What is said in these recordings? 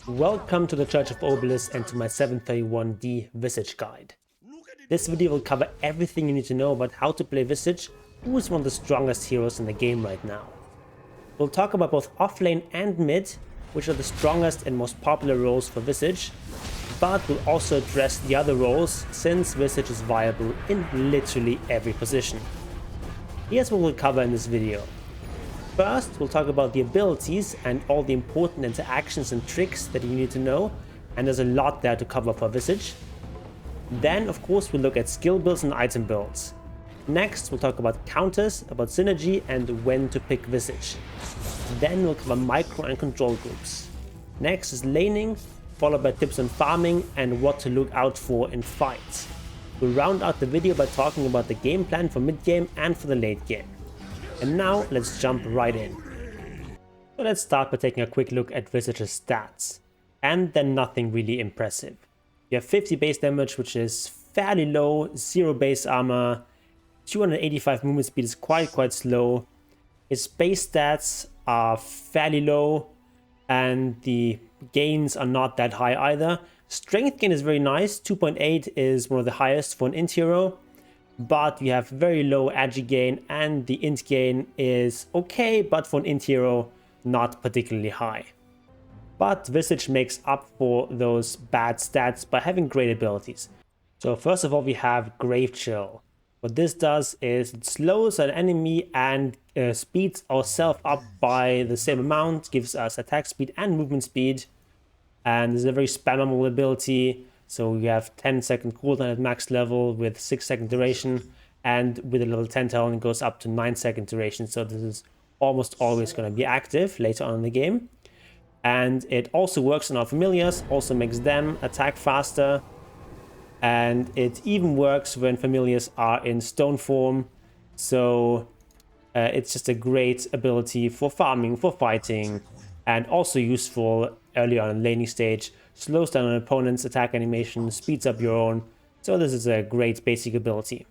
Welcome to the Church of Obelisk and to my 731D Visage guide. This video will cover everything you need to know about how to play Visage, who is one of the strongest heroes in the game right now. We'll talk about both offlane and mid, which are the strongest and most popular roles for Visage, but we'll also address the other roles since Visage is viable in literally every position. Here's what we'll cover in this video. First, we'll talk about the abilities and all the important interactions and tricks that you need to know, and there's a lot there to cover for Visage. Then, of course, we'll look at skill builds and item builds. Next, we'll talk about counters, about synergy, and when to pick Visage. Then we'll cover micro and control groups. Next is laning, followed by tips on farming and what to look out for in fights. We'll round out the video by talking about the game plan for mid game and for the late game. And now, let's jump right in. So let's start by taking a quick look at Visage's stats. And they're nothing really impressive. You have 50 base damage, which is fairly low, 0 base armor, 285 movement speed is quite slow. His base stats are fairly low, and the gains are not that high either. Strength gain is very nice, 2.8 is one of the highest for an int hero. But you have very low agi gain, and the int gain is okay, but for an int hero, not particularly high. But Visage makes up for those bad stats by having great abilities. So first of all, we have Grave Chill. What this does is it slows an enemy and speeds ourselves up by the same amount, gives us attack speed and movement speed. And this is a very spammable ability. So we have 10-second cooldown at max level with 6-second duration, and with a level 10 talent it goes up to 9-second duration. So this is almost always going to be active later on in the game. And it also works on our familiars, also makes them attack faster. And it even works when familiars are in stone form. So it's just a great ability for farming, for fighting, and also useful early on in the laning stage. Slows down an opponent's attack animation, speeds up your own, so this is a great basic ability.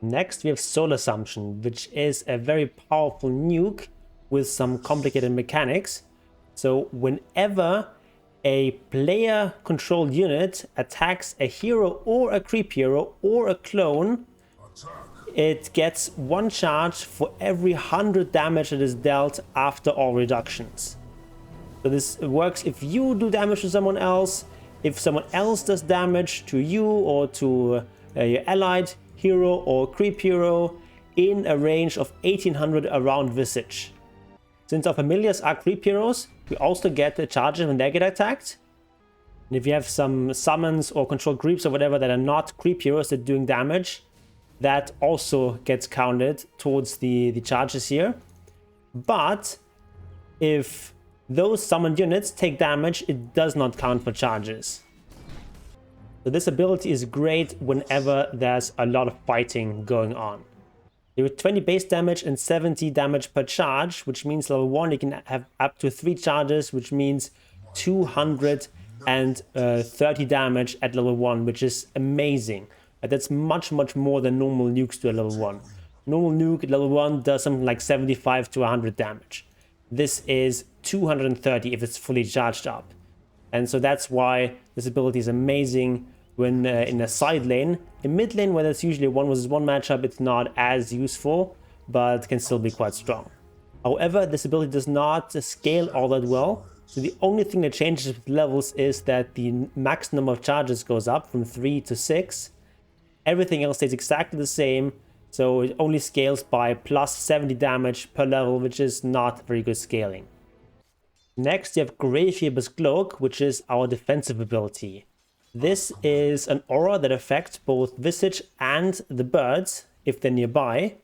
Next we have Soul Assumption, which is a very powerful nuke with some complicated mechanics. So whenever a player controlled unit attacks a hero or a creep hero or a clone, it gets 1 charge for every 100 damage that is dealt after all reductions. So this works if you do damage to someone else, if someone else does damage to you or to your allied hero or creep hero in a range of 1800 around Visage. Since our familiars are creep heroes, we also get the charges when they get attacked. And if you have some summons or controlled creeps or whatever that are not creep heroes that are doing damage, that also gets counted towards the charges here. But if those summoned units take damage, it does not count for charges. So this ability is great whenever there's a lot of fighting going on. You have 20 base damage and 70 damage per charge, which means level 1 you can have up to 3 charges, which means 230 damage at level 1, which is amazing. That's much more than normal nukes do at level 1. Normal nuke at level 1 does something like 75 to 100 damage. This is 230 if it's fully charged up. And so that's why this ability is amazing when in a side lane. In mid lane, where that's usually a 1 versus 1 matchup, it's not as useful, but can still be quite strong. However, this ability does not scale all that well. So the only thing that changes with levels is that the max number of charges goes up from 3 to 6. Everything else stays exactly the same. So it only scales by plus 70 damage per level, which is not very good scaling. Next, you have Gravekeeper's Cloak, which is our defensive ability. This is an aura that affects both Visage and the birds, if they're nearby.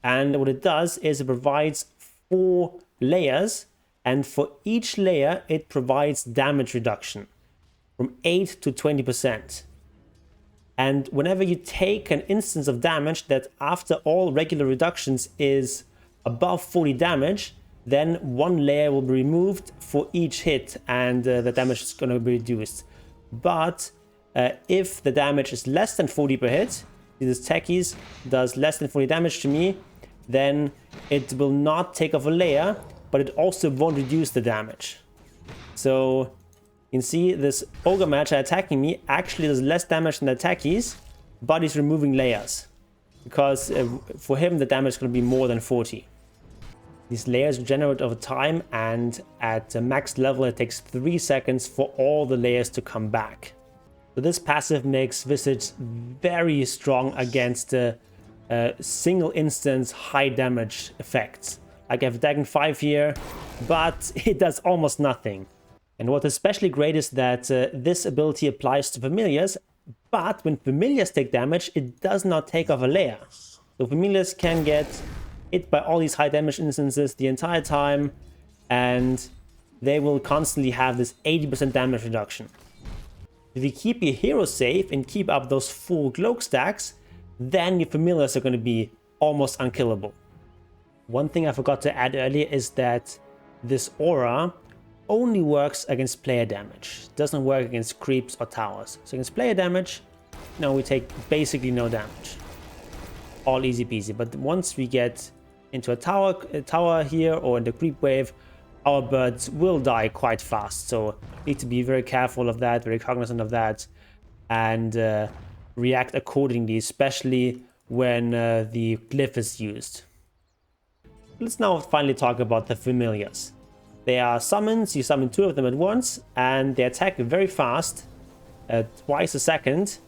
And what it does is it provides 4 layers, and for each layer, it provides damage reduction from 8 to 20%. And whenever you take an instance of damage that after all regular reductions is above 40 damage, then 1 layer will be removed for each hit, and the damage is going to be reduced. But if the damage is less than 40 per hit, this techies does less than 40 damage to me, then it will not take off a layer, but it also won't reduce the damage. So you can see this Ogre Magi attacking me actually does less damage than the attackies, but he's removing layers. Because for him the damage is going to be more than 40. These layers regenerate over time, and at max level it takes 3 seconds for all the layers to come back. So this passive makes Visage very strong against single instance high damage effects. Like I have Dagon 5 here, but it does almost nothing. And what's especially great is that this ability applies to familiars, but when familiars take damage, it does not take off a layer. So familiars can get hit by all these high damage instances the entire time, and they will constantly have this 80% damage reduction. If you keep your hero safe and keep up those full cloak stacks, then your familiars are going to be almost unkillable. One thing I forgot to add earlier is that this aura only works against player damage. It doesn't work against creeps or towers. So against player damage, no, we take basically no damage. All easy peasy. But once we get into a tower here or in the creep wave, our birds will die quite fast. So need to be very careful of that, very cognizant of that, and react accordingly, especially when the glyph is used. Let's now finally talk about the familiars. They are summons, you summon 2 of them at once, and they attack very fast, twice a second,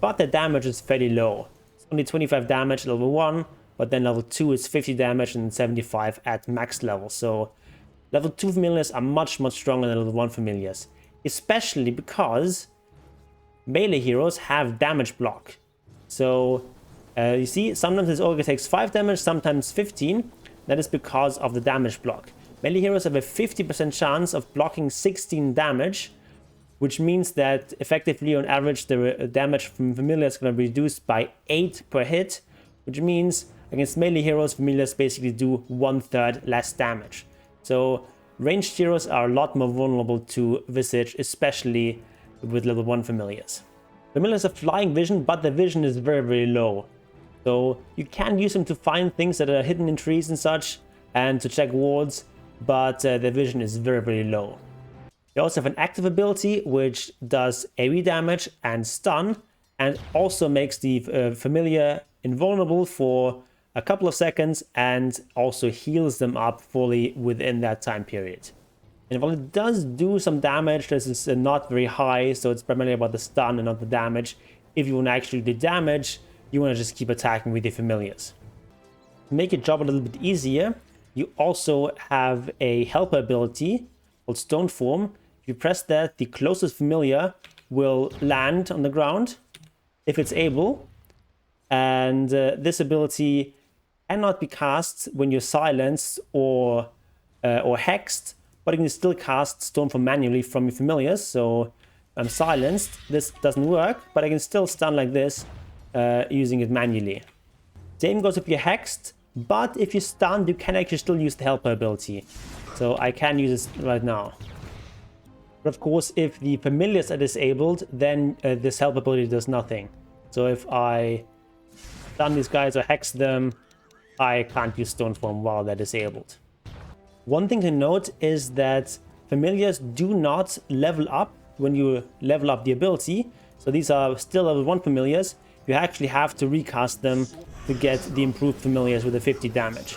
but their damage is fairly low. It's only 25 damage at level 1, but then level 2 is 50 damage and 75 at max level. So level 2 familiars are much stronger than level 1 familiars, especially because melee heroes have damage block. So you see, sometimes this ogre takes 5 damage, sometimes 15. That is because of the damage block. Melee heroes have a 50% chance of blocking 16 damage, which means that effectively on average the damage from familiars is going to be reduced by 8 per hit, which means against melee heroes, familiars basically do 1/3 less damage. So ranged heroes are a lot more vulnerable to Visage, especially with level 1 familiars. Familiars have flying vision, but their vision is very low. So you can use them to find things that are hidden in trees and such, and to check wards, but their vision is very low. They also have an active ability which does AoE damage and stun, and also makes the familiar invulnerable for a couple of seconds, and also heals them up fully within that time period. And while it does do some damage, this is not very high, so it's primarily about the stun and not the damage. If you want to actually do damage, you want to just keep attacking with the familiars. To make your job a little bit easier, you also have a helper ability called Stone Form. If you press that, the closest familiar will land on the ground if it's able. And this ability cannot be cast when you're silenced or hexed, but you can still cast Stone Form manually from your familiars. So I'm silenced, this doesn't work, but I can still stun like this using it manually. Same goes if you're hexed, but if you're stunned, you can actually still use the helper ability. So I can use this right now. But of course, if the familiars are disabled, then this helper ability does nothing. So if I stun these guys or hex them, I can't use Stone Form while they're disabled. One thing to note is that familiars do not level up when you level up the ability. So these are still level 1 familiars. You actually have to recast them to get the improved familiars with the 50 damage.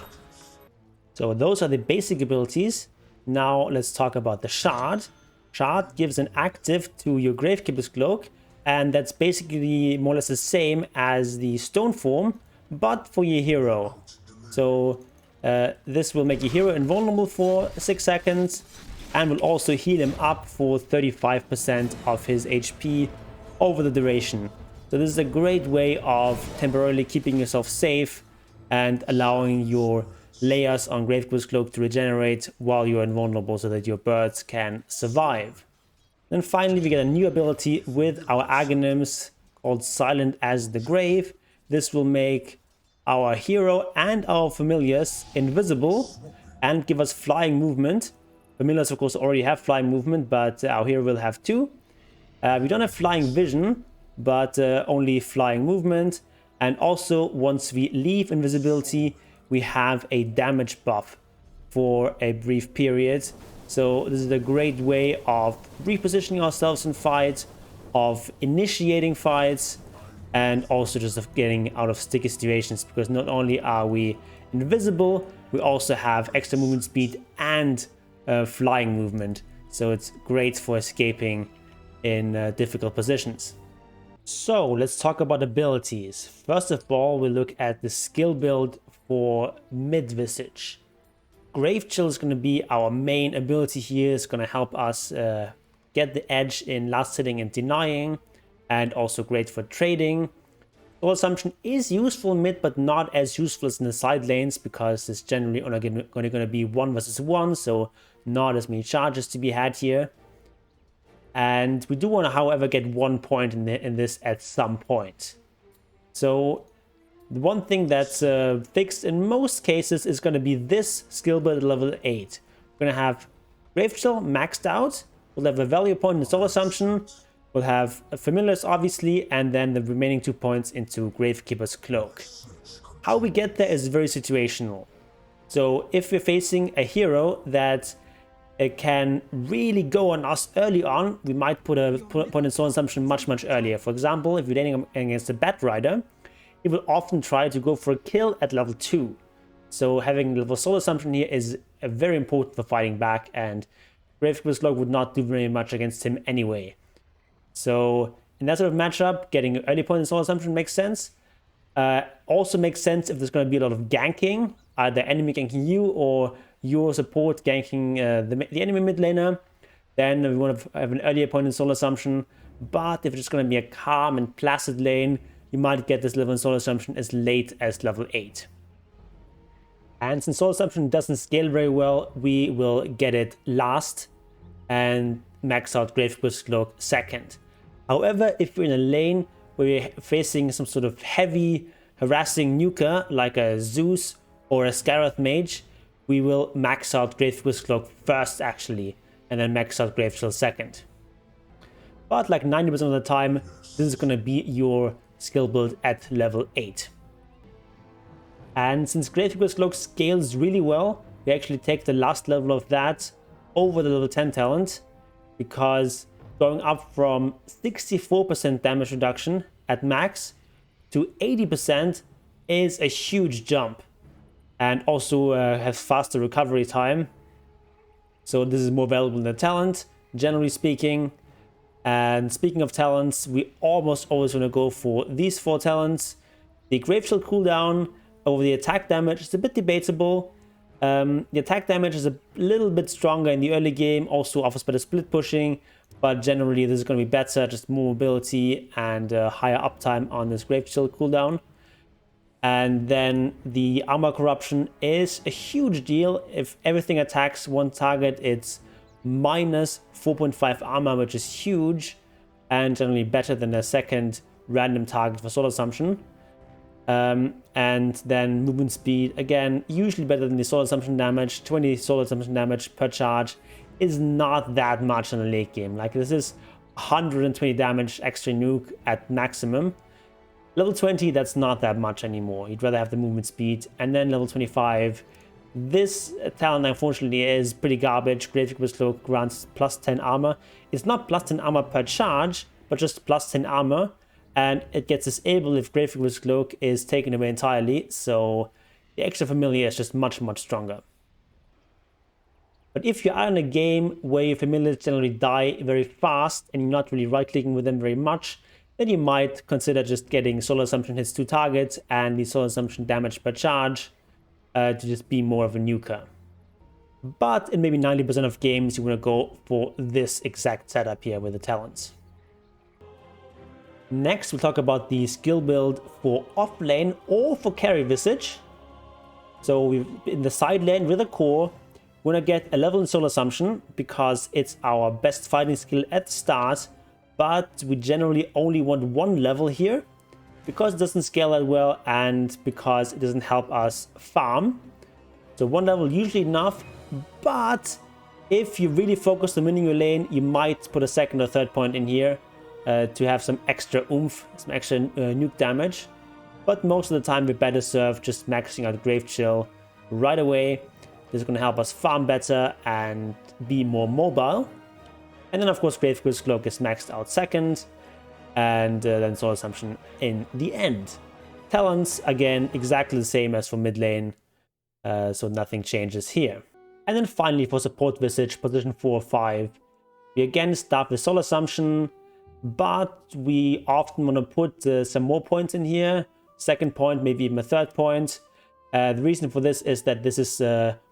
So those are the basic abilities. Now let's talk about the shard. Shard gives an active to your Gravekeeper's Cloak, and that's basically more or less the same as the Stone Form, but for your hero. So this will make your hero invulnerable for 6 seconds, and will also heal him up for 35% of his HP over the duration. So this is a great way of temporarily keeping yourself safe and allowing your layers on Gravekeeper's Cloak to regenerate while you're invulnerable, so that your birds can survive. Then finally we get a new ability with our Aghanims called Silent as the Grave. This will make our hero and our familiars invisible and give us flying movement. Familiars of course already have flying movement, but our hero will have 2. We don't have flying vision, but only flying movement. And also once we leave invisibility, we have a damage buff for a brief period, So this is a great way of repositioning ourselves in fights, of initiating fights, and also just of getting out of sticky situations, because not only are we invisible, we also have extra movement speed and flying movement. So it's great for escaping in difficult positions. So let's talk about abilities. First of all, we look at the skill build for mid Visage. Grave Chill is going to be our main ability here. It's going to help us get the edge in last hitting and denying, and also great for trading. Soul Assumption is useful mid, but not as useful as in the side lanes, because it's generally only going to be 1 versus 1, so not as many charges to be had here. And we do want to, however, get 1 point in this at some point. So the one thing that's fixed in most cases is going to be this skill build at level 8. We're going to have Grave Chill maxed out. We'll have a value point in Soul Assumption. We'll have Familiars, obviously, and then the remaining 2 points into Gravekeeper's Cloak. How we get there is very situational. So if we're facing a hero that can really go on us early on, we might put a point in Soul Assumption much earlier. For example, if you're landing against a Bat Rider, he will often try to go for a kill at level 2. So having level Soul Assumption here is very important for fighting back, and Gravekeeper's Cloak would not do very much against him anyway. So in that sort of matchup, getting an early point in Soul Assumption makes sense. Also makes sense if there's going to be a lot of ganking, either enemy ganking you or your support ganking the enemy mid laner. Then we want to have an earlier point in Soul Assumption. But if it's going to be a calm and placid lane, you might get this level in Soul Assumption as late as level 8. And since Soul Assumption doesn't scale very well, we will get it last and max out Gravekeeper's Cloak second. However, if you're in a lane where you're facing some sort of heavy harassing nuker like a Zeus or a Scarab Mage, we will max out Gravekeeper's Cloak first actually, and then max out Grave Chill second. But like 90% of the time, this is going to be your skill build at level 8. And since Gravekeeper's Cloak scales really well, we actually take the last level of that over the level 10 talent, because going up from 64% damage reduction at max to 80% is a huge jump, and also has faster recovery time. So this is more valuable than the talent, generally speaking. And speaking of talents, we almost always want to go for these 4 talents. The Grave Chill cooldown over the attack damage is a bit debatable. The attack damage is a little bit stronger in the early game, also offers better split pushing, but generally this is going to be better, just more mobility and higher uptime on this Grave Chill cooldown. And then the armor corruption is a huge deal. If everything attacks one target, it's minus 4.5 armor, which is huge, and generally better than a second random target for Soul Assumption. And then movement speed, again, usually better than the Soul Assumption damage. 20 Soul Assumption damage per charge is not that much in the late game. Like, this is 120 damage extra nuke at maximum. Level 20, that's not that much anymore. You'd rather have the movement speed. And then level 25, this talent unfortunately is pretty garbage. Gravekeeper's Cloak grants plus 10 armor. It's not plus 10 armor per charge, but just plus 10 armor. And it gets disabled if Gravekeeper's Cloak is taken away entirely. So the extra familiar is just much stronger. But if you are in a game where your familiars generally die very fast and you're not really right-clicking with them very much, then you might consider just getting Soul Assumption hits 2 targets and the Soul Assumption damage per charge to just be more of a nuker. But in maybe 90% of games, you want to go for this exact setup here with the talents. Next, we'll talk about the skill build for offlane or for carry Visage. So we've in the side lane with a core, we're going to get a level in Soul Assumption because it's our best fighting skill at the start. But we generally only want 1 level here because it doesn't scale that well and because it doesn't help us farm. So 1 level usually enough, but if you really focus on winning your lane, you might put a 2nd or 3rd point in here to have some extra oomph, some extra nuke damage. But most of the time we're better served just maxing out Grave Chill right away This is going to help us farm better and be more mobile. And then of course Graveguard's Cloak is maxed out second, and then Soul Assumption in the end. Talents, again, exactly the same as for mid lane, so nothing changes here. And then finally for support Visage, position 4 or 5, we again start with Soul Assumption, but we often want to put some more points in here. Second point, maybe even a third point. The reason for this is that this is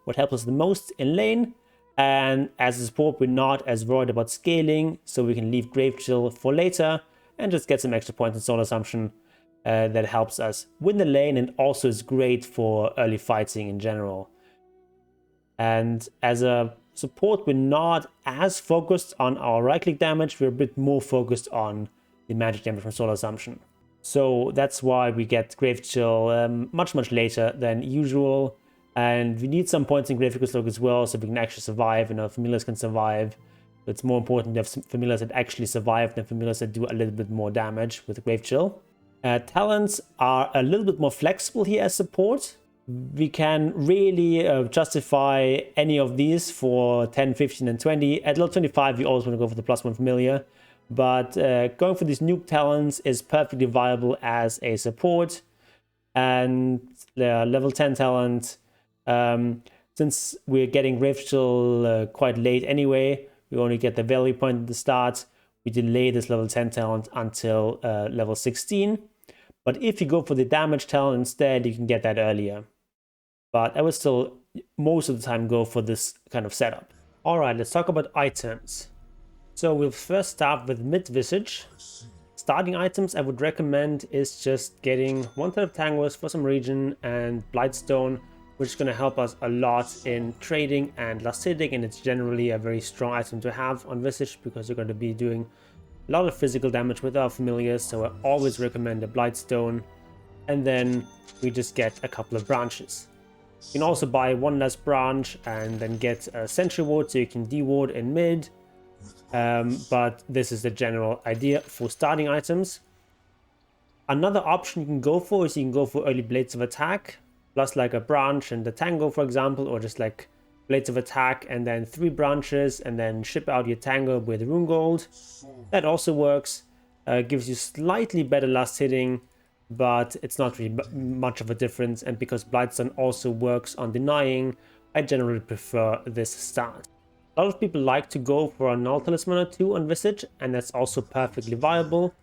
what helps us the most in lane, and as a support we're not as worried about scaling, so we can leave Grave Chill for later and just get some extra points in Soul Assumption. That helps us win the lane and also is great for early fighting in general. And as a support, we're not as focused on our right-click damage, we're a bit more focused on the magic damage from Soul Assumption. So that's why we get Grave Chill much later than usual. And we need some points in Graveguard's Cloak as well, so we can actually survive and our familiars can survive. It's more important to have some familiars that actually survive than familiars that do a little bit more damage with Grave Chill. Talents are a little bit more flexible here as support. We can really justify any of these for 10, 15, and 20. At level 25, we always want to go for the +1 familiar. But going for these nuke talents is perfectly viable as a support. And level 10 talent, since we're getting Grave Chill quite late anyway, we only get the value point at the start. We delay this level 10 talent until level 16. But if you go for the damage talent instead, you can get that earlier. But I would still, most of the time, go for this kind of setup. Alright, let's talk about items. So we'll first start with mid Visage. Starting items I would recommend is just getting one set of Tangos for some region and Blightstone, which is going to help us a lot in trading and last hitting, and it's generally a very strong item to have on Visage because you're going to be doing a lot of physical damage with our familiars, so I always recommend a Blightstone. And then we just get a couple of branches. You can also buy one less branch and then get a Sentry Ward, so you can de-ward in mid. But this is the general idea for starting items. Another option you can go for is you can go for early Blades of Attack, plus like a branch and a Tango, for example, or just like Blades of Attack and then 3 branches and then ship out your Tango with Rune Gold. That also works. Gives you slightly better last hitting, but it's not really much of a difference. And because Blightstone also works on denying, I generally prefer this stance. A lot of people like to go for a Null Talisman or 2 on Visage, and that's also perfectly viable.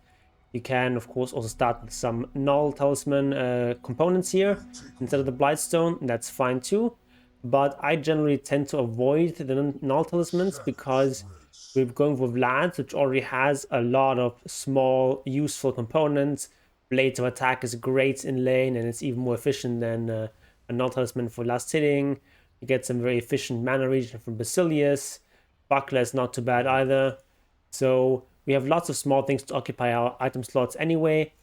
You can, of course, also start with some Null Talisman components here instead of the Blightstone, and that's fine too. But I generally tend to avoid the Null Talismans because we're going with Lads, which already has a lot of small, useful components. Blades of Attack is great in lane, and it's even more efficient than a Null Talisman for last hitting. You get some very efficient mana regen from Basilius. Buckler is not too bad either. So we have lots of small things to occupy our item slots anyway.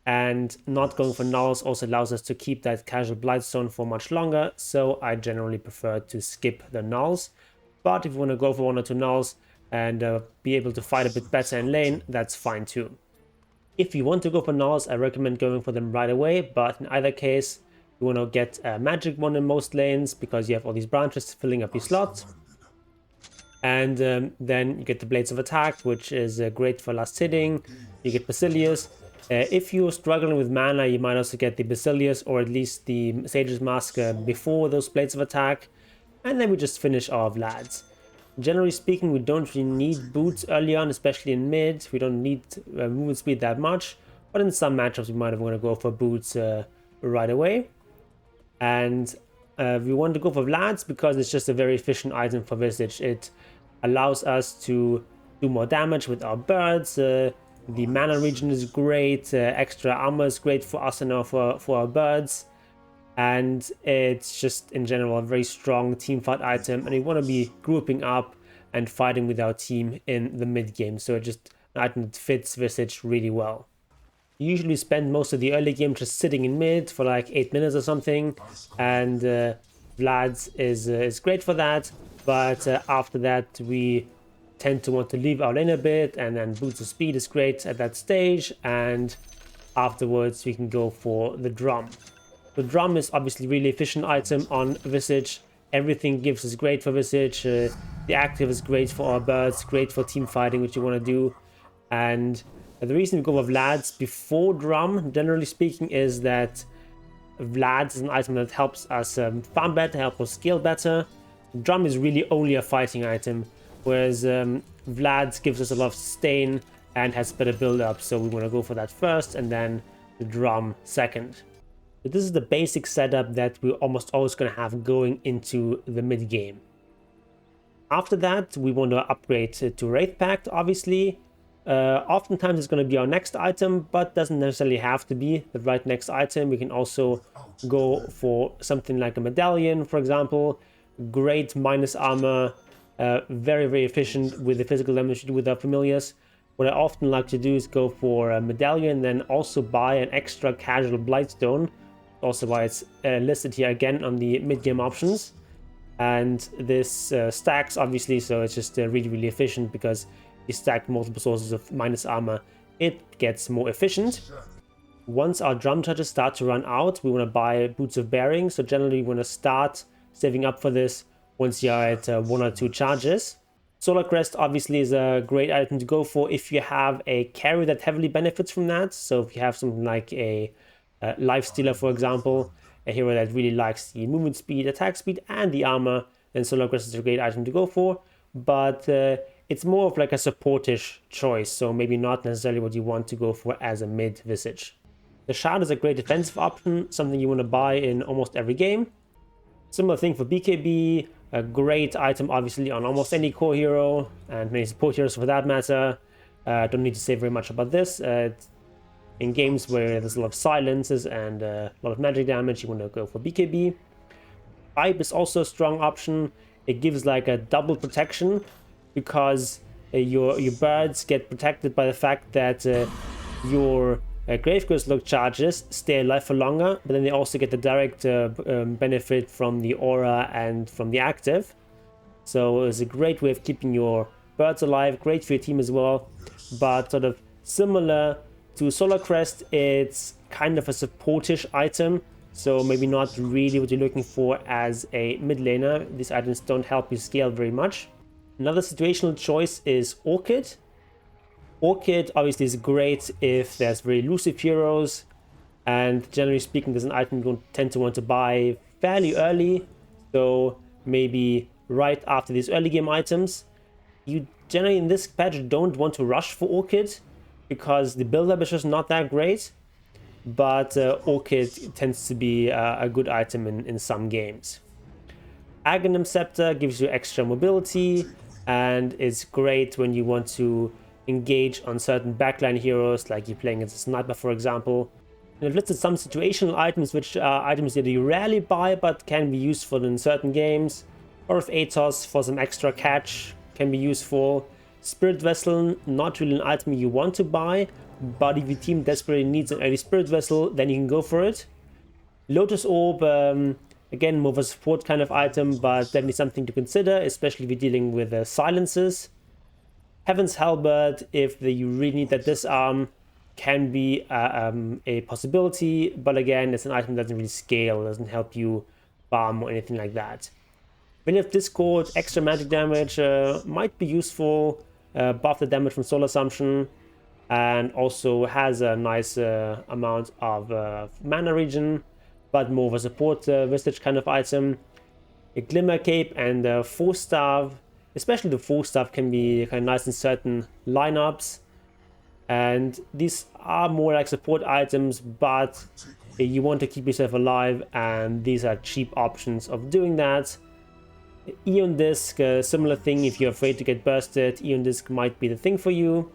And not going for nulls also allows us to keep that casual Blightstone for much longer. So I generally prefer to skip the nulls. But if you want to go for 1 or 2 nulls and be able to fight a bit better in lane, that's fine too. If you want to go for nulls, I recommend going for them right away. But in either case, you want to get a magic one in most lanes because you have all these branches filling up your slots. And then you get the Blades of Attack, which is great for last hitting. You get Basilius. If you're struggling with mana, you might also get the Basilius or at least the Sage's Mask before those Blades of Attack. And then we just finish our Vlads. Generally speaking, we don't really need boots early on, especially in mid. We don't need movement speed that much. But in some matchups, we might have want to go for boots right away. And we want to go for Vlads because it's just a very efficient item for Visage. It allows us to do more damage with our birds. The mana regen is great. Extra armor is great for us and for our birds. And it's just in general a very strong team fight item. And we want to be grouping up and fighting with our team in the mid game. So it's just an item that fits Visage really well. You usually spend most of the early game just sitting in mid for like 8 minutes or something, and Vlad's is great for that, but after that we tend to want to leave our lane a bit, and then Boots of Speed is great at that stage, and afterwards we can go for the Drum. The Drum is obviously really efficient item on Visage. Everything gives is great for Visage. The active is great for our birds, great for team fighting, which you want to do. And the reason we go with Lads before Drum, generally speaking, is that Lads is an item that helps us farm better, help us scale better. Drum is really only a fighting item, whereas Vlad's gives us a lot of sustain and has better build up, so we want to go for that first and then the Drum second. So this is the basic setup that we're almost always going to have going into the mid game. After that, we want to upgrade to Wraith Pact, obviously. Oftentimes it's going to be our next item, but doesn't necessarily have to be the right next item. We can also go for something like a medallion, for example. Great minus armor, very, very efficient with the physical damage with our familiars. What I often like to do is go for a medallion, then also buy an extra casual Blightstone. Also why it's listed here again on the mid-game options. And this stacks, obviously, so it's just really, really efficient because you stack multiple sources of minus armor. It gets more efficient. Once our drum charges start to run out, we want to buy Boots of Bearing. So generally, we want to start saving up for this once you're at 1 or 2 charges. Solar Crest obviously is a great item to go for if you have a carry that heavily benefits from that. So if you have something like a Life Stealer, for example, a hero that really likes the movement speed, attack speed, and the armor, then Solar Crest is a great item to go for. But it's more of like a supportish choice, so maybe not necessarily what you want to go for as a mid Visage. The Shard is a great defensive option, something you want to buy in almost every game. Similar thing for BKB, a great item obviously on almost any core hero, and many support heroes for that matter. Don't need to say very much about this. In games where there's a lot of silences and a lot of magic damage, you want to go for BKB. Pipe is also a strong option. It gives like a double protection because your birds get protected by the fact that your Gravegirls Look charges stay alive for longer, but then they also get the direct benefit from the aura and from the active. So it's a great way of keeping your birds alive, great for your team as well, but sort of similar to Solar Crest, it's kind of a supportish item, so maybe not really what you're looking for as a mid laner. These items don't help you scale very much. Another situational choice is Orchid. Orchid obviously is great if there's very elusive heroes, and generally speaking, there's an item you tend to want to buy fairly early, so maybe right after these early game items. You generally in this patch don't want to rush for Orchid, because the build-up is just not that great, but Orchid tends to be a good item in some games. Aghanim Scepter gives you extra mobility, and it's great when you want to engage on certain backline heroes, like you're playing as a sniper, for example. And I've listed some situational items, which are items that you rarely buy, but can be useful in certain games. Or if Atos for some extra catch can be useful. Spirit Vessel, not really an item you want to buy, but if your team desperately needs an early Spirit Vessel, then you can go for it. Lotus Orb, again, more of a support kind of item, but definitely something to consider, especially if you're dealing with silences. Heaven's Halberd, if you really need that disarm, can be a possibility, but again, it's an item that doesn't really scale, doesn't help you farm or anything like that. When you have Discord, extra magic damage might be useful, buff the damage from Soul Assumption, and also has a nice amount of mana regen, but more of a support Visage kind of item. A Glimmer Cape and Force Staff, especially the Force Staff, can be kind of nice in certain lineups, and these are more like support items, but you want to keep yourself alive, and these are cheap options of doing that. Eon Disc, similar thing. If you're afraid to get bursted, Eon Disc might be the thing for you.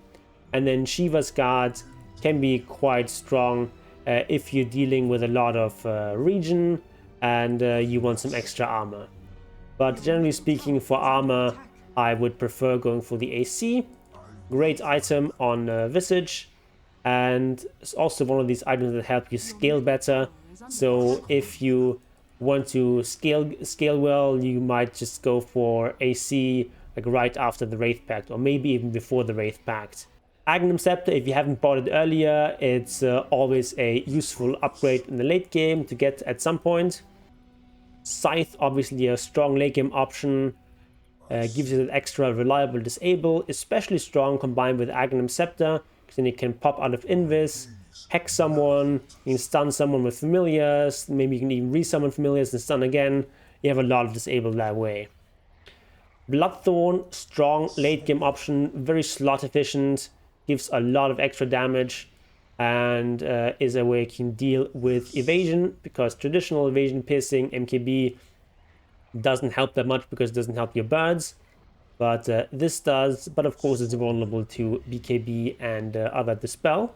And then Shiva's Guard can be quite strong if you're dealing with a lot of regen and you want some extra armor. But generally speaking, for armor, I would prefer going for the AC. Great item on Visage, and it's also one of these items that help you scale better. So if you want to scale well, you might just go for AC like right after the Wraith Pact, or maybe even before the Wraith Pact. Aghanim Scepter, if you haven't bought it earlier, it's always a useful upgrade in the late game to get at some point. Scythe, obviously a strong late game option, gives you that extra reliable disable, especially strong combined with Aghanim Scepter, because then you can pop out of Invis, hex someone, you can stun someone with familiars, maybe you can even resummon familiars and stun again. You have a lot of disable that way. Bloodthorn, strong late game option, very slot efficient, gives a lot of extra damage, and is a way you can deal with evasion, because traditional evasion piercing MKB doesn't help that much because it doesn't help your birds, but this does. But of course it's vulnerable to BKB and other dispel.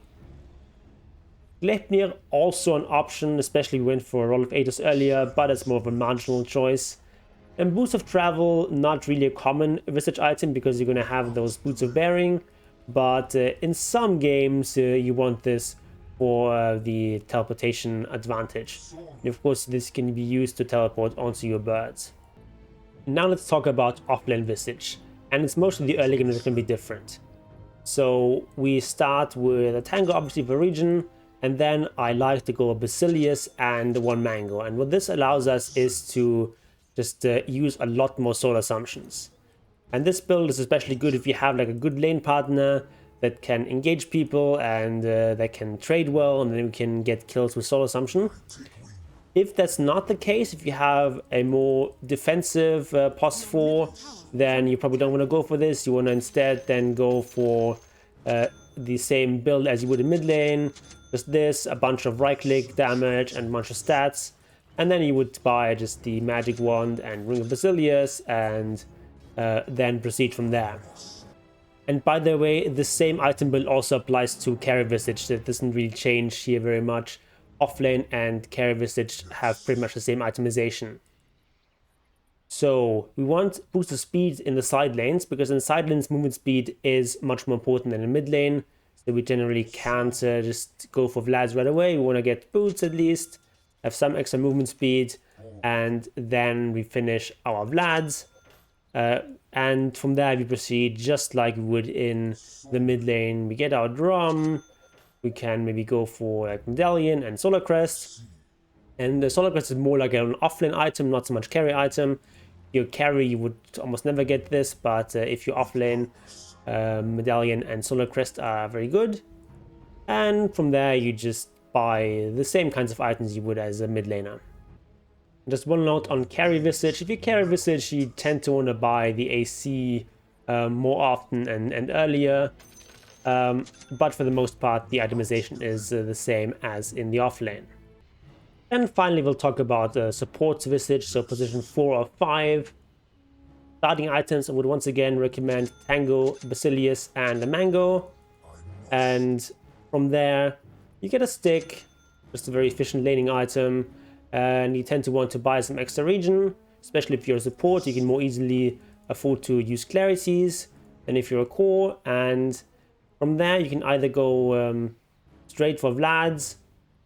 Gleipnir, also an option, especially we went for Roll of Aegis earlier, but it's more of a marginal choice. And Boots of Travel, not really a common Visage item because you're going to have those Boots of Bearing, but in some games you want this for the teleportation advantage. And of course this can be used to teleport onto your birds. Now let's talk about offlane Visage, and it's mostly the early game that's going to be different. So we start with a Tango, obviously for region, and then I like to go Basilius and one Mango, and what this allows us is to just use a lot more soul assumptions. And this build is especially good if you have like a good lane partner that can engage people and that can trade well, and then we can get kills with soul assumption. If that's not the case, if you have a more defensive pos 4, then you probably don't want to go for this. You want to instead then go for the same build as you would in mid lane. Just this, a bunch of right click damage and a bunch of stats. And then you would buy just the Magic Wand and Ring of Basilius and then proceed from there. And by the way, the same item build also applies to Carry Visage. That doesn't really change here very much. Offlane and Carry Visage have pretty much the same itemization. So we want boosted speed in the side lanes, because in side lanes movement speed is much more important than in mid lane. So we generally can't just go for Vlads right away. We want to get boots at least, have some extra movement speed, and then we finish our Vlads. And from there we proceed just like we would in the mid lane. We get our drum, we can maybe go for like Medallion and Solar Crest. And the Solar Crest is more like an offlane item, not so much carry item. Your carry, you would almost never get this, but if you're offlane, Medallion and Solar Crest are very good. And from there you just buy the same kinds of items you would as a mid laner. Just one note on Carry Visage. If you carry Visage, you tend to want to buy the AC more often and earlier. But for the most part, the itemization is the same as in the offlane. And finally, we'll talk about support Visage, so position 4 or 5. Starting items, I would once again recommend Tango, Basilius, and a Mango. And from there, you get a stick, just a very efficient laning item. And you tend to want to buy some extra regen, especially if you're a support. You can more easily afford to use clarities than if you're a core. And from there, you can either go straight for Vlads,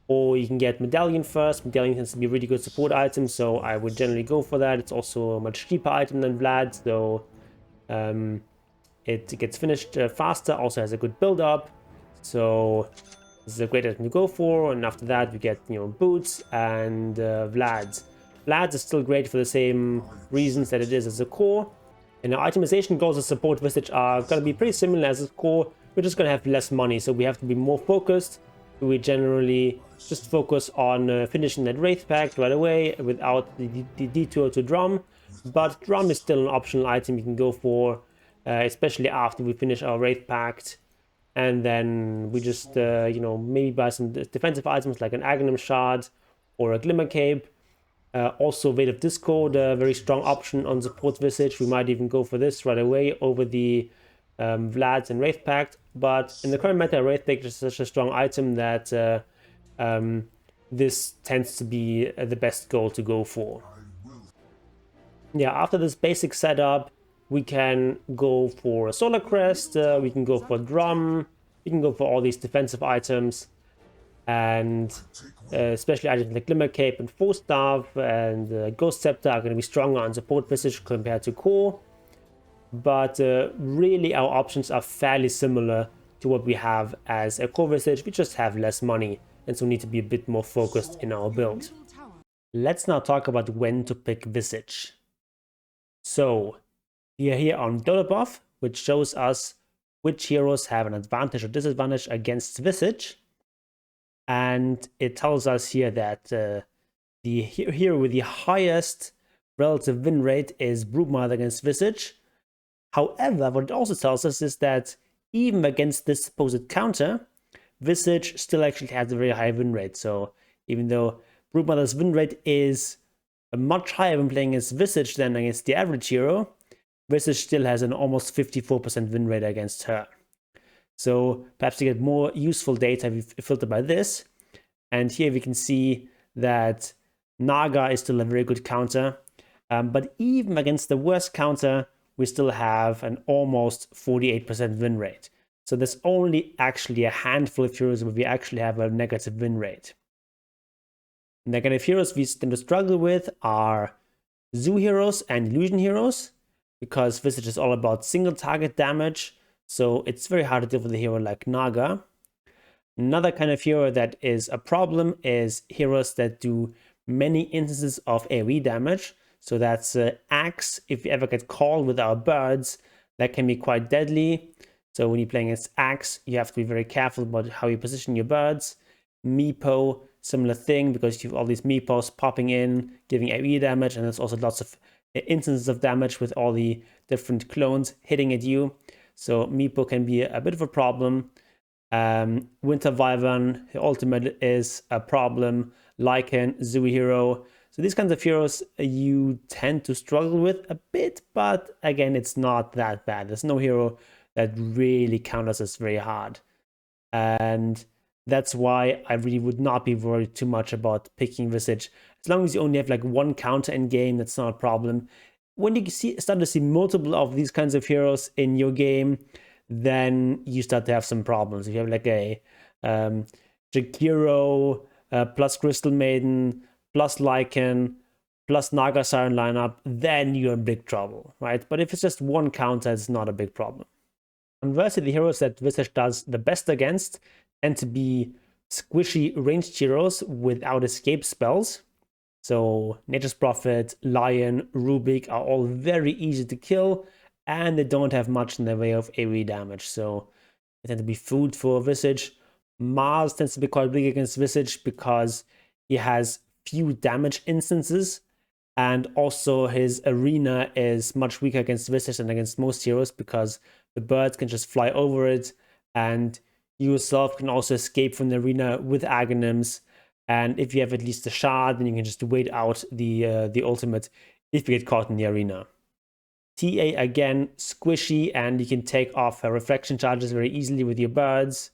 or you can get Medallion first. Medallion tends to be a really good support item, so I would generally go for that. It's also a much cheaper item than Vlad, so it gets finished faster, also has a good build-up. So this is a great item to go for, and after that we get, boots and Vlads. Vlads is still great for the same reasons that it is as a core. And our itemization goals as support Visage are going to be pretty similar as a core. We're just going to have less money, so we have to be more focused. We generally just focus on finishing that Wraith Pact right away without the detour to Drum. But Drum is still an optional item you can go for, especially after we finish our Wraith Pact. And then we just, maybe buy some defensive items like an Aghanim Shard or a Glimmer Cape. Also, Veil of Discord, a very strong option on support Visage. We might even go for this right away over the Vlads and Wraith Pact. But in the current meta, Wraith Pact is such a strong item that this tends to be the best goal to go for. Yeah, after this basic setup, we can go for a Solar Crest, we can go for Drum, we can go for all these defensive items, and especially items like Glimmer Cape and Force Staff and Ghost Scepter are going to be stronger on support Visage compared to core. But really our options are fairly similar to what we have as a core Visage. We just have less money, and so need to be a bit more focused in our build. Let's now talk about when to pick Visage. So we are here on Dota buff, which shows us which heroes have an advantage or disadvantage against Visage. And it tells us here that the hero with the highest relative win rate is Broodmother against Visage. However, what it also tells us is that even against this supposed counter, Visage still actually has a very high win rate. So even though Broodmother's win rate is much higher when playing against Visage than against the average hero, Visage still has an almost 54% win rate against her. So perhaps to get more useful data, we filter by this. And here we can see that Naga is still a very good counter. But even against the worst counter, we still have an almost 48% win rate. So there's only actually a handful of heroes where we actually have a negative win rate. Negative heroes we tend to struggle with are Zoo heroes and Illusion heroes, because Visage is all about single target damage, so it's very hard to deal with a hero like Naga. Another kind of hero that is a problem is heroes that do many instances of AoE damage. So that's Axe. If you ever get called with our birds, that can be quite deadly. So when you're playing against Axe, you have to be very careful about how you position your birds. Meepo, similar thing, because you have all these Meepos popping in, giving AoE damage, and there's also lots of instances of damage with all the different clones hitting at you. So Meepo can be a bit of a problem. Winter Wyvern, the ultimate is a problem. Lycan, Zoo hero. So these kinds of heroes you tend to struggle with a bit, but again, it's not that bad. There's no hero that really counters us very hard. And that's why I really would not be worried too much about picking Visage. As long as you only have like one counter in game, that's not a problem. When you start to see multiple of these kinds of heroes in your game, then you start to have some problems. If you have like a Jakiro plus Crystal Maiden plus Lycan plus Naga Siren lineup, then you're in big trouble, right? But if it's just one counter, it's not a big problem. Conversely, the heroes that Visage does the best against tend to be squishy ranged heroes without escape spells. So Nature's Prophet, Lion, Rubik are all very easy to kill, and they don't have much in the way of AoE damage. So they tend to be food for Visage. Mars tends to be quite big against Visage because he has few damage instances, and also his arena is much weaker against Visage than against most heroes because the birds can just fly over it, and you yourself can also escape from the arena with Aghanims. And if you have at least a shard, then you can just wait out the ultimate if you get caught in the arena. TA again, squishy, and you can take off her reflection charges very easily with your birds.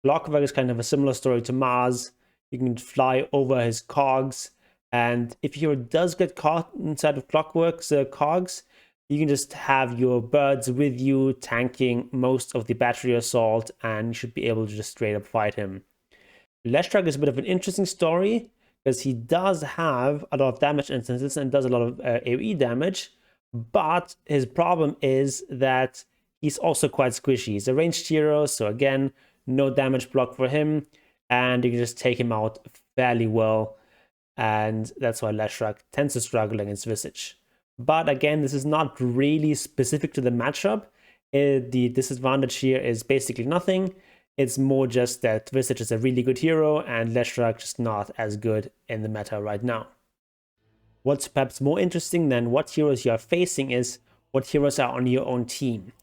Clockwork is kind of a similar story to Mars. You can fly over his cogs, and if your hero does get caught inside of Clockwork's cogs, you can just have your birds with you tanking most of the battery assault, and you should be able to just straight up fight him. Leshrac is a bit of an interesting story because he does have a lot of damage instances and does a lot of AoE damage, but his problem is that he's also quite squishy. He's a ranged hero, so again, no damage block for him, and you can just take him out fairly well, and that's why Leshrac tends to struggle against Visage. But again, this is not really specific to the matchup. The disadvantage here is basically nothing. It's more just that Visage is a really good hero and Leshrac just not as good in the meta right now. What's perhaps more interesting than what heroes you are facing is what heroes are on your own team.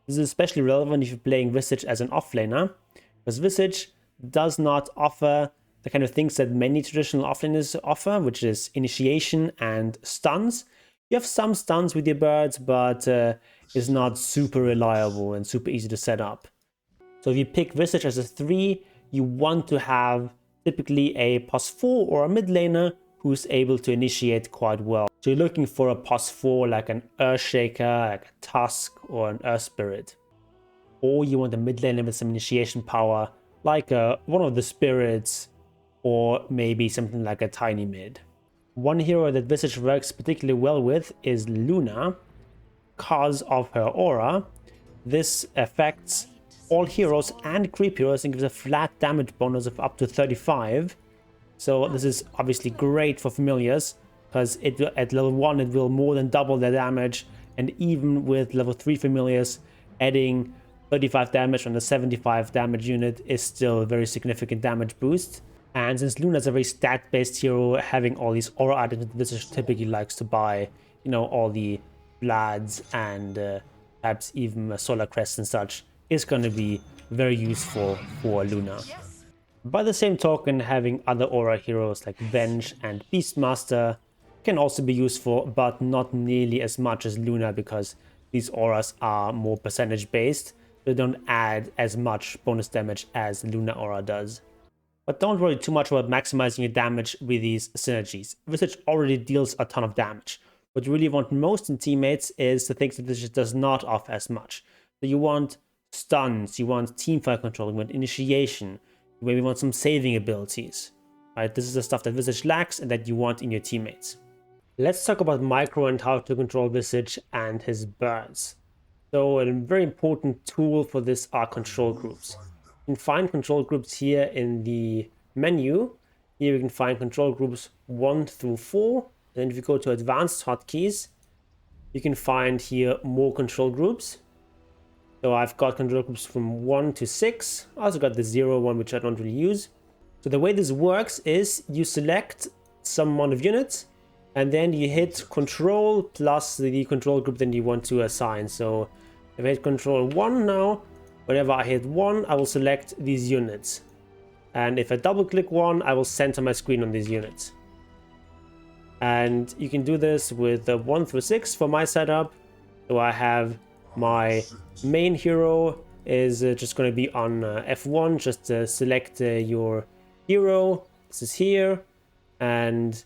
This is especially relevant if you're playing Visage as an offlaner, because Visage does not offer the kind of things that many traditional offlaners offer, which is initiation and stuns. You have some stuns with your birds, but it's not super reliable and super easy to set up. So if you pick Visage as a 3, you want to have typically a +4 or a mid laner who's able to initiate quite well. So you're looking for a +4 like an Earthshaker, like a Tusk, or an Earth Spirit. Or you want a mid laner with some initiation power, like one of the Spirits, or maybe something like a Tiny Mid. One hero that Visage works particularly well with is Luna, because of her aura. This affects all heroes and creep heroes and gives a flat damage bonus of up to 35. So this is obviously great for familiars, because at level 1 it will more than double their damage, and even with level 3 familiars, adding 35 damage on a 75 damage unit is still a very significant damage boost. And since Luna is a very stat-based hero, having all these aura items that Visage typically likes to buy, you know, all the Bloods and perhaps even Solar Crests and such, is going to be very useful for Luna. By the same token, having other aura heroes like Venge and Beastmaster can also be useful, but not nearly as much as Luna, because these auras are more percentage based. They don't add as much bonus damage as Luna aura does. But don't worry too much about maximizing your damage with these synergies. Visage already deals a ton of damage. What you really want most in teammates is the things that Visage does not offer as much. So you want stuns, you want teamfight control, you want initiation, you maybe want some saving abilities. Right? This is the stuff that Visage lacks and that you want in your teammates. Let's talk about Micro and how to control Visage and his birds. So a very important tool for this are control groups. You can find control groups here in the menu. Here you can find control groups 1 through 4. And if you go to advanced hotkeys, you can find here more control groups. So I've got control groups from 1 to 6. I also got the 0 one, which I don't really use. So the way this works is you select some amount of units, and then you hit control plus the control group that you want to assign. So if I hit control 1 now, whenever I hit 1, I will select these units. And if I double click 1, I will center my screen on these units. And you can do this with 1 through 6 for my setup. So I have my main hero is just going to be on F1. Just select your hero. This is here. And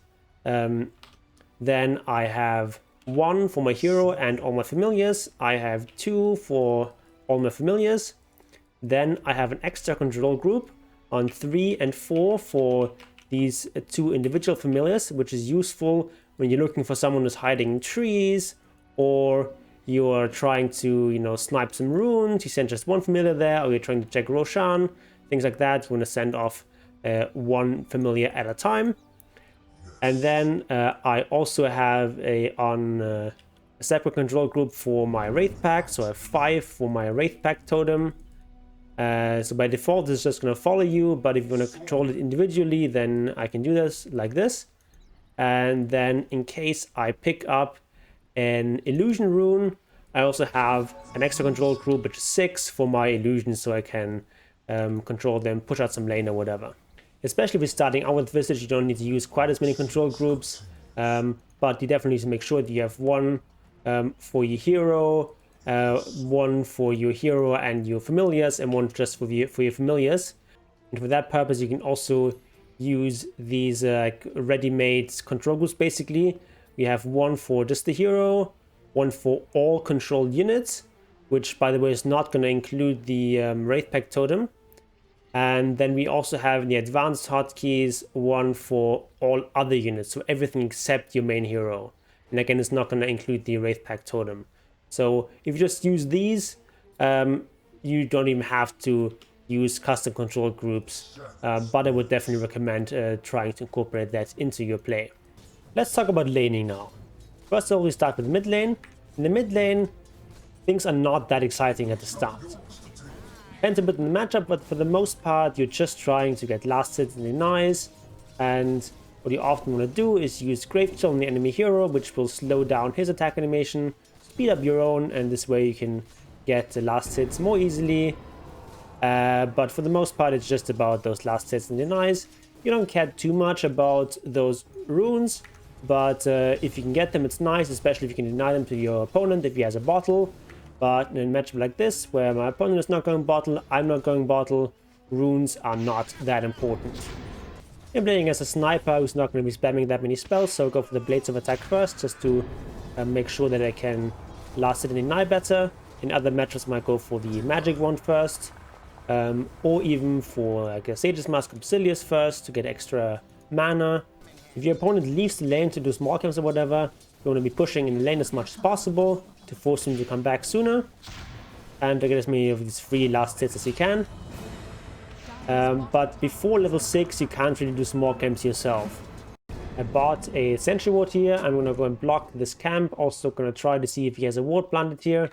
then I have 1 for my hero and all my familiars. I have 2 for all my familiars. Then I have an extra control group on 3 and 4 for these 2 individual familiars, which is useful when you're looking for someone who's hiding in trees, or you're trying to, you know, snipe some runes. You send just 1 familiar there, or you're trying to check Roshan, things like that. You want to send off 1 familiar at a time. And then I also have a separate control group for my Wraith Pack. So I have 5 for my Wraith Pack totem. So by default, it's just going to follow you. But if you want to control it individually, then I can do this like this. And then in case I pick up an illusion rune, I also have an extra control group, which is 6 for my illusions, so I can control them, push out some lane or whatever. Especially if you're starting out with Visage, you don't need to use quite as many control groups, but you definitely need to make sure that you have 1 for your hero, 1 for your hero and your familiars, and 1 just for your familiars. And for that purpose, you can also use these ready-made control groups. Basically, we have 1 for just the hero, 1 for all controlled units, which by the way is not going to include the Wraith Pack totem. And then we also have in the advanced hotkeys 1 for all other units, so everything except your main hero. And again, it's not going to include the Wraith Pack totem. So if you just use these, you don't even have to use custom control groups, but I would definitely recommend trying to incorporate that into your play. Let's talk about laning now. First of all, we start with the mid lane. In the mid lane, things are not that exciting at the start. Depends a bit on the matchup, but for the most part, you're just trying to get last hits and denies. And what you often want to do is use Grave Chill on the enemy hero, which will slow down his attack animation, speed up your own, and this way you can get the last hits more easily. But for the most part, it's just about those last hits and denies. You don't care too much about those runes, but if you can get them, it's nice, especially if you can deny them to your opponent if he has a bottle. But in a matchup like this, where my opponent is not going bottle, I'm not going bottle, runes are not that important. I'm playing as a sniper who's not going to be spamming that many spells, so go for the Blades of Attack first, just to make sure that I can last hit and deny better. In other matchups, I might go for the magic one first, or even for like a Sage's Mask of Basilius first to get extra mana. If your opponent leaves the lane to do small camps or whatever, you want to be pushing in the lane as much as possible to force him to come back sooner and to get as many of these free last hits as you can. But before level 6 you can't really do small camps yourself. I bought a sentry ward here. I'm gonna go and block this camp. Also gonna try to see if he has a ward planted here.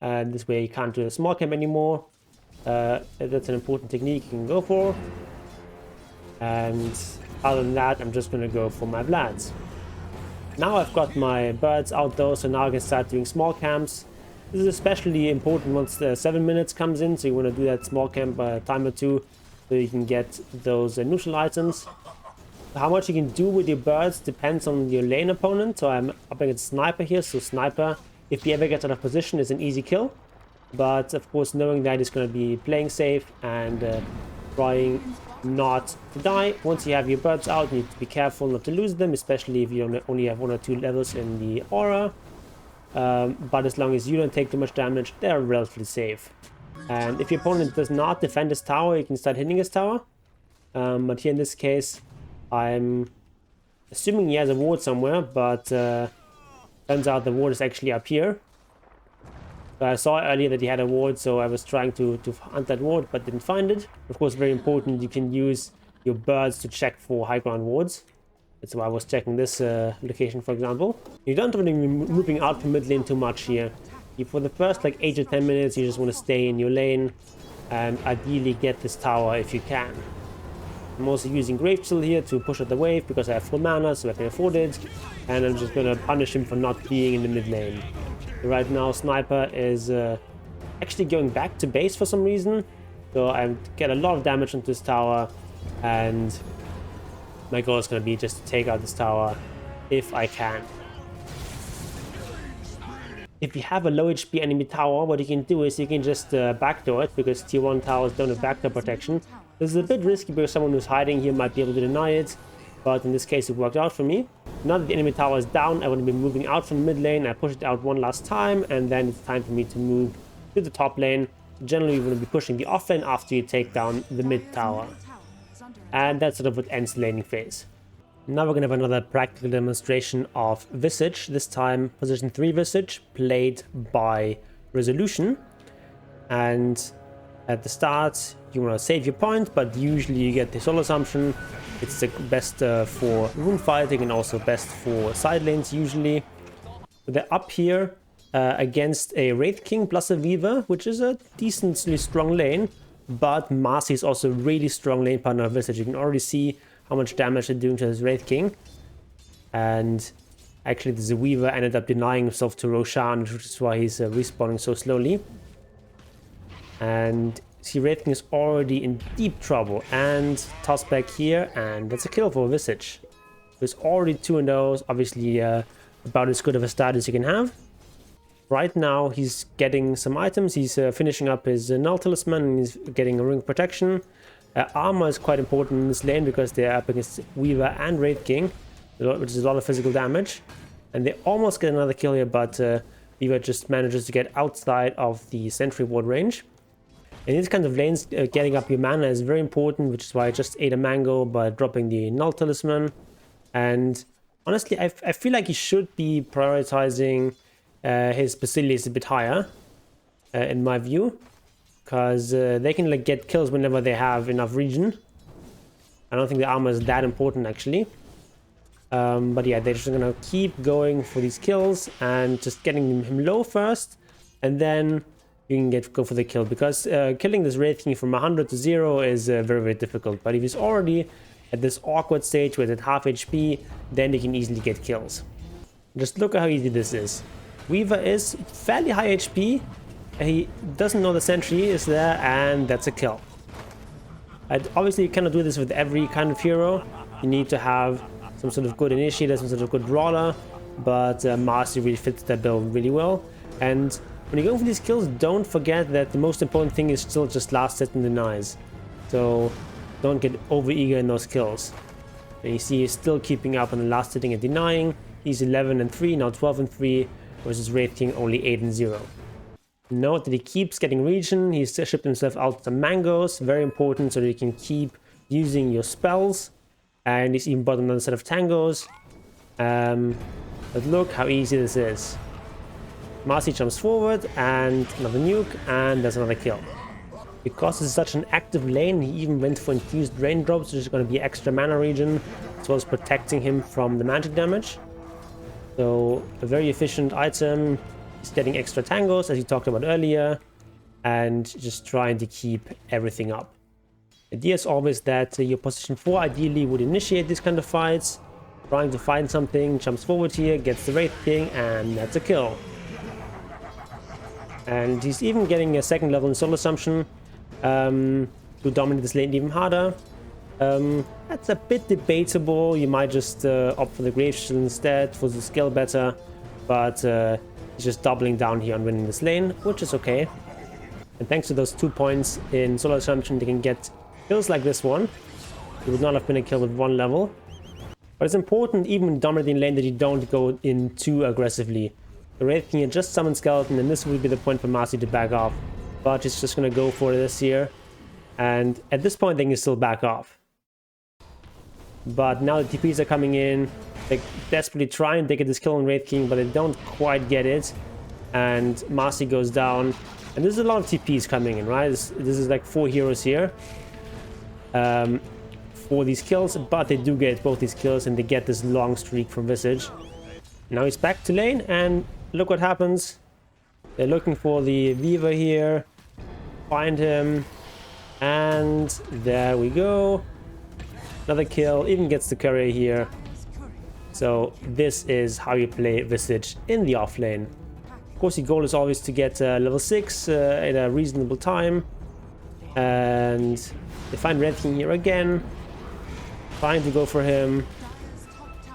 This way you can't do a small camp anymore. That's an important technique you can go for. And other than that, I'm just gonna go for my Vlads. Now I've got my birds out though, so now I can start doing small camps. This is especially important once the 7 minutes comes in, so you want to do that small camp a time or two so you can get those neutral items. How much you can do with your birds depends on your lane opponent. So I'm up against Sniper here, so Sniper, if he ever gets out of position, is an easy kill. But of course, knowing that he's going to be playing safe and trying not to die. Once you have your birds out, you need to be careful not to lose them, especially if you only have 1 or 2 levels in the aura. But as long as you don't take too much damage, they're relatively safe. And if your opponent does not defend his tower, you can start hitting his tower. But here in this case, I'm assuming he has a ward somewhere, but turns out the ward is actually up here. I saw earlier that he had a ward, so I was trying to hunt that ward, but didn't find it. Of course, very important, you can use your birds to check for high ground wards. That's why I was checking this location, for example. You don't want to be moving out from mid lane too much here. For the first like 8 to 10 minutes, you just want to stay in your lane and ideally get this tower if you can. I'm also using Gravechill here to push out the wave because I have full mana, so I can afford it. And I'm just gonna punish him for not being in the mid lane. Right now, Sniper is actually going back to base for some reason. So I get a lot of damage onto this tower, and my goal is gonna be just to take out this tower if I can. If you have a low HP enemy tower, what you can do is you can just backdoor it, because tier 1 towers don't have backdoor protection. This is a bit risky because someone who's hiding here might be able to deny it, but in this case it worked out for me. Now that the enemy tower is down, I want to be moving out from mid lane. I push it out one last time, and then it's time for me to move to the top lane. Generally you want to be pushing the offlane after you take down the mid tower. And that's sort of what ends the laning phase. Now we're going to have another practical demonstration of Visage, this time position 3 Visage, played by Resolution. And at the start you want to save your point, but usually you get the soul assumption. It's the best for rune fighting and also best for side lanes usually. They're up here against a Wraith King plus a Weaver, which is a decently strong lane, but Marcy is also a really strong lane partner of Visage. You can already see how much damage they're doing to his Wraith King. And actually the Weaver ended up denying himself to Roshan, which is why he's respawning so slowly. And see, Wraith King is already in deep trouble, and toss back here, and that's a kill for Visage. He's already 2-0, obviously about as good of a start as you can have. Right now he's getting some items. He's finishing up his Null Talisman, and he's getting a ring protection. Armor is quite important in this lane because they're up against Weaver and Wraith King, which is a lot of physical damage. And they almost get another kill here, but Weaver just manages to get outside of the sentry ward range. In these kinds of lanes, getting up your mana is very important, which is why I just ate a mango by dropping the Null Talisman. And honestly, I feel like he should be prioritizing his Basilius a bit higher, in my view, because they can like get kills whenever they have enough regen. I don't think the armor is that important actually. But yeah, they're just gonna keep going for these kills and just getting him low first, and then you can go for the kill, because killing this Wraith King from 100 to 0 is very, very difficult. But if he's already at this awkward stage where it's at half HP, then you can easily get kills. Just look at how easy this is. Weaver is fairly high HP. He doesn't know the sentry is there, and that's a kill. Obviously, you cannot do this with every kind of hero. You need to have some sort of good initiator, some sort of good brawler, but Marcy really fits that bill really well. And when you go for these kills, don't forget that the most important thing is still just last hit and denies. So don't get over eager in those kills. And you see he's still keeping up on the last hitting and denying. He's 11 and 3, now 12 and 3, versus Wraith King only 8 and 0. Note that he keeps getting regen. He's shipped himself out some mangoes, very important, so that you can keep using your spells. And he's even bought another set of tangos. But look how easy this is. Marcy jumps forward, and another nuke, and there's another kill. Because it's such an active lane, he even went for infused raindrops, which is going to be extra mana regen, as well as protecting him from the magic damage. So a very efficient item. He's getting extra tangos, as you talked about earlier, and just trying to keep everything up. The idea is always that your position 4 ideally would initiate these kind of fights, trying to find something, jumps forward here, gets the Wraith King, and that's a kill. And he's even getting a second level in Soul Assumption to dominate this lane even harder. That's a bit debatable. You might just opt for the Grave Shield instead for the skill better, but he's just doubling down here on winning this lane, which is okay. And thanks to those 2 points in Soul Assumption, they can get kills like this one. It would not have been a kill with 1 level. But it's important, even in dominating lane, that you don't go in too aggressively. The Wraith King just summon Skeleton, and this will be the point for Marcy to back off. But he's just going to go for this here. And at this point, they can still back off. But now the TPs are coming in. They desperately try and they get this kill on Wraith King, but they don't quite get it. And Marcy goes down. And there's a lot of TPs coming in, right? This is like 4 heroes here for these kills, but they do get both these kills and they get this long streak from Visage. Now he's back to lane, and look what happens. They're looking for the Weaver here. Find him. And there we go. Another kill. Even gets the courier here. So this is how you play Visage in the offlane. Of course, your goal is always to get level 6 at a reasonable time. And they find Red King here again. Trying to go for him.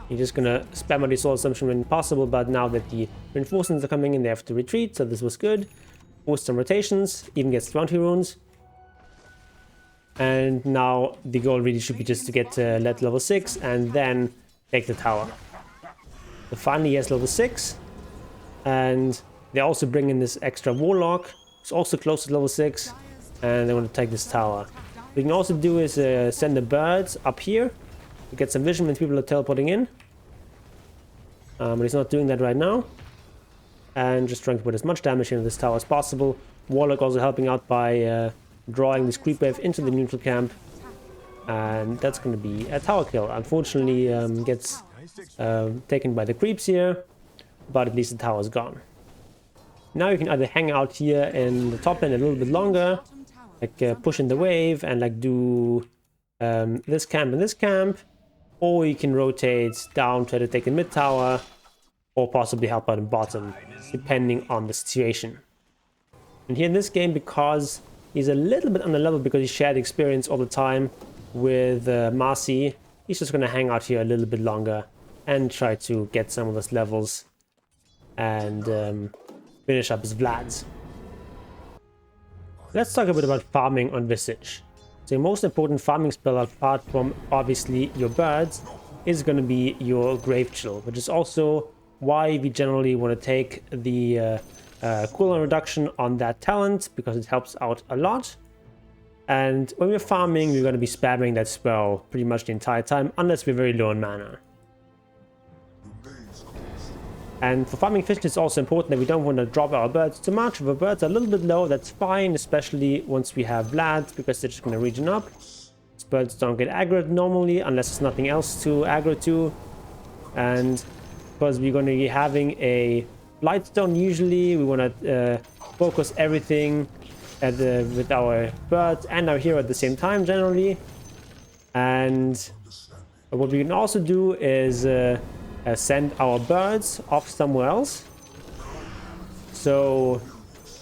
You're just gonna spam out the Soul Assumption when possible, but now that the reinforcements are coming in, they have to retreat, so this was good. Forced some rotations, even gets 20 runes. And now the goal really should be just to get let level 6 and then take the tower. So finally he has level 6. And they also bring in this extra Warlock, who's also close to level 6. And they want to take this tower. What we can also do is send the birds up here to get some vision when people are teleporting in. But he's not doing that right now. And just trying to put as much damage into this tower as possible. Warlock also helping out by drawing this creep wave into the neutral camp. And that's going to be a tower kill. Unfortunately, gets taken by the creeps here. But at least the tower is gone. Now you can either hang out here in the top lane a little bit longer. Like push in the wave and like do this camp and this camp. Or you can rotate down, try to take the mid tower. Or possibly help out in bottom, depending on the situation. And here in this game, because he's a little bit under level because he shared experience all the time with Marcy, he's just going to hang out here a little bit longer and try to get some of those levels and finish up his Vlads. Let's talk a bit about farming on Visage. So the most important farming spell, apart from obviously your birds, is going to be your Grave Chill, which is also why we generally want to take the cooldown reduction on that talent, because it helps out a lot. And when we're farming, we're going to be spamming that spell pretty much the entire time, unless we're very low on mana. And for farming fish, it's also important that we don't want to drop our birds too much. If our birds are a little bit low, that's fine, especially once we have Vlad, because they're just going to regen up. These birds don't get aggroed normally, unless there's nothing else to aggro to. And because we're going to be having a Blightstone usually, we want to focus everything with our birds and our hero at the same time generally. And what we can also do is send our birds off somewhere else. So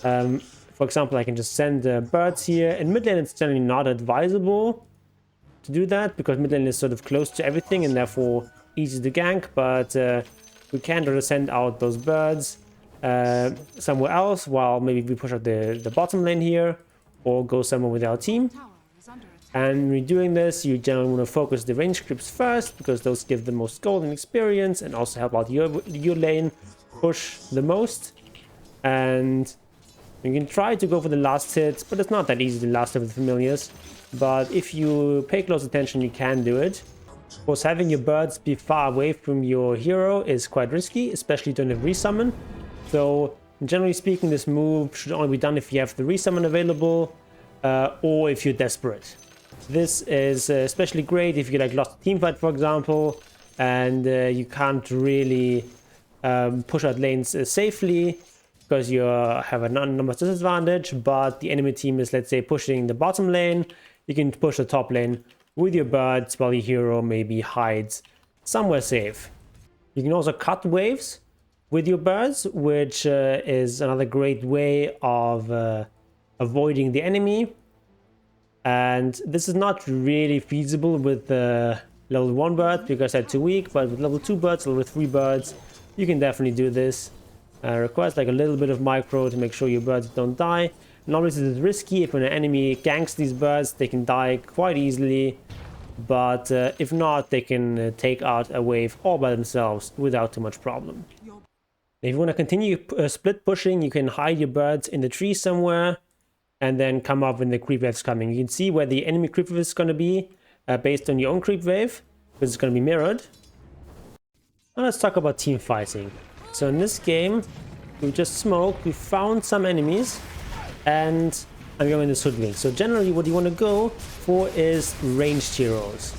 for example, I can just send birds here. In mid lane it's generally not advisable to do that, because mid lane is sort of close to everything and therefore easy to gank, but we can try to send out those birds somewhere else while maybe we push out the bottom lane here, or go somewhere with our team. And when you're doing this, you generally want to focus the range creeps first, because those give the most gold and experience and also help out your lane push the most. And you can try to go for the last hit, but it's not that easy to last hit with familiars. But if you pay close attention, you can do it. Of course, having your birds be far away from your hero is quite risky, especially during the resummon. So generally speaking, this move should only be done if you have the resummon available. or if you're desperate. This is especially great if you like lost a team fight, for example, and you can't really push out lanes safely because you have a numbers disadvantage, but the enemy team is, let's say, pushing the bottom lane. You can push the top lane with your birds while your hero maybe hides somewhere safe. You can also cut waves with your birds, which is another great way of avoiding the enemy. And this is not really feasible with the level 1 bird because they're too weak, but with level 2 birds, level 3 birds, you can definitely do this. Requires like a little bit of micro to make sure your birds don't die. And obviously it's risky. If an enemy ganks these birds, they can die quite easily. But if not, they can take out a wave all by themselves without too much problem. If you want to continue split pushing, you can hide your birds in the tree somewhere and then come up when the creep wave is coming. You can see where the enemy creep wave is going to be based on your own creep wave, because it's going to be mirrored. Now let's talk about team fighting. So in this game, we just smoked, we found some enemies, and I'm going this hoodwink. So generally what you want to go for is ranged heroes,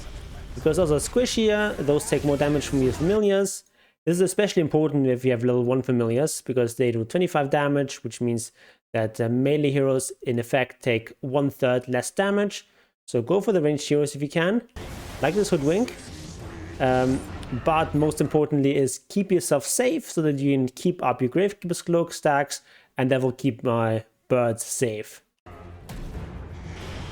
because those are squishier, those take more damage from your familiars. This is especially important if you have level 1 familiars, because they do 25 damage, which means that melee heroes in effect take 1/3 less damage. So go for the ranged heroes if you can, like this hoodwink. But most importantly is keep yourself safe so that you can keep up your Gravekeeper's Cloak stacks, and that will keep my birds safe.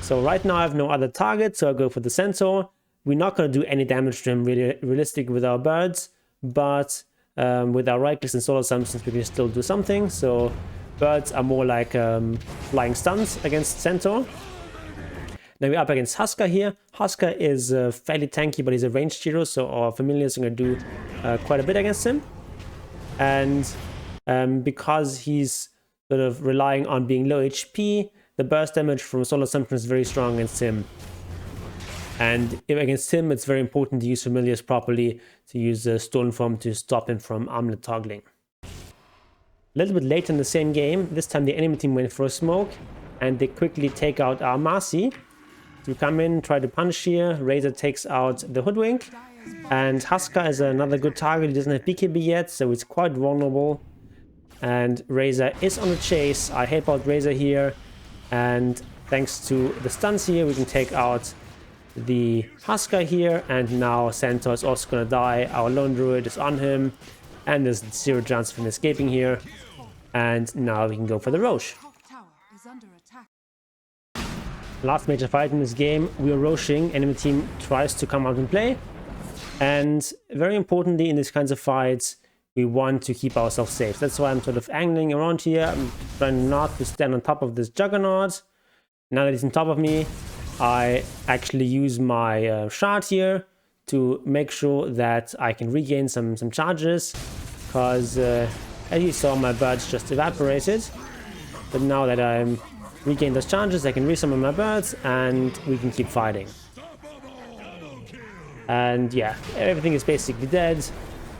So right now I have no other target, so I'll go for the Centaur. We're not going to do any damage to him realistic with our birds, but with our right clicks and solar assumptions we can still do something. So birds are more like flying stuns against Centaur. Now we're up against Husker here. Husker is fairly tanky, but he's a ranged hero, so our familiars are going to do quite a bit against him. And because he's sort of relying on being low HP, the burst damage from Solar Assumption is very strong against him. And if against him, it's very important to use familiars properly, to use Stolen Form to stop him from armlet toggling. A little bit later in the same game, this time the enemy team went for a smoke, and they quickly take out our Marcy. To come in, try to punch here. Razor takes out the hoodwink, and Husker is another good target. He doesn't have BKB yet, so it's quite vulnerable. And Razor is on the chase. I help out Razor here, and thanks to the stuns here, we can take out the Husker here. And now Centaur is also gonna die. Our lone druid is on him, and there's 0 chance of him escaping here. And now we can go for the Roche. Last major fight in this game, we are roshing. Enemy team tries to come out and play. And very importantly in these kinds of fights, we want to keep ourselves safe. That's why I'm sort of angling around here. I'm trying not to stand on top of this Juggernaut. Now that he's on top of me, I actually use my shard here to make sure that I can regain some charges. Because as you saw, my birds just evaporated. But now that I'm regain those charges, I can resummon my birds, and we can keep fighting. And yeah, everything is basically dead,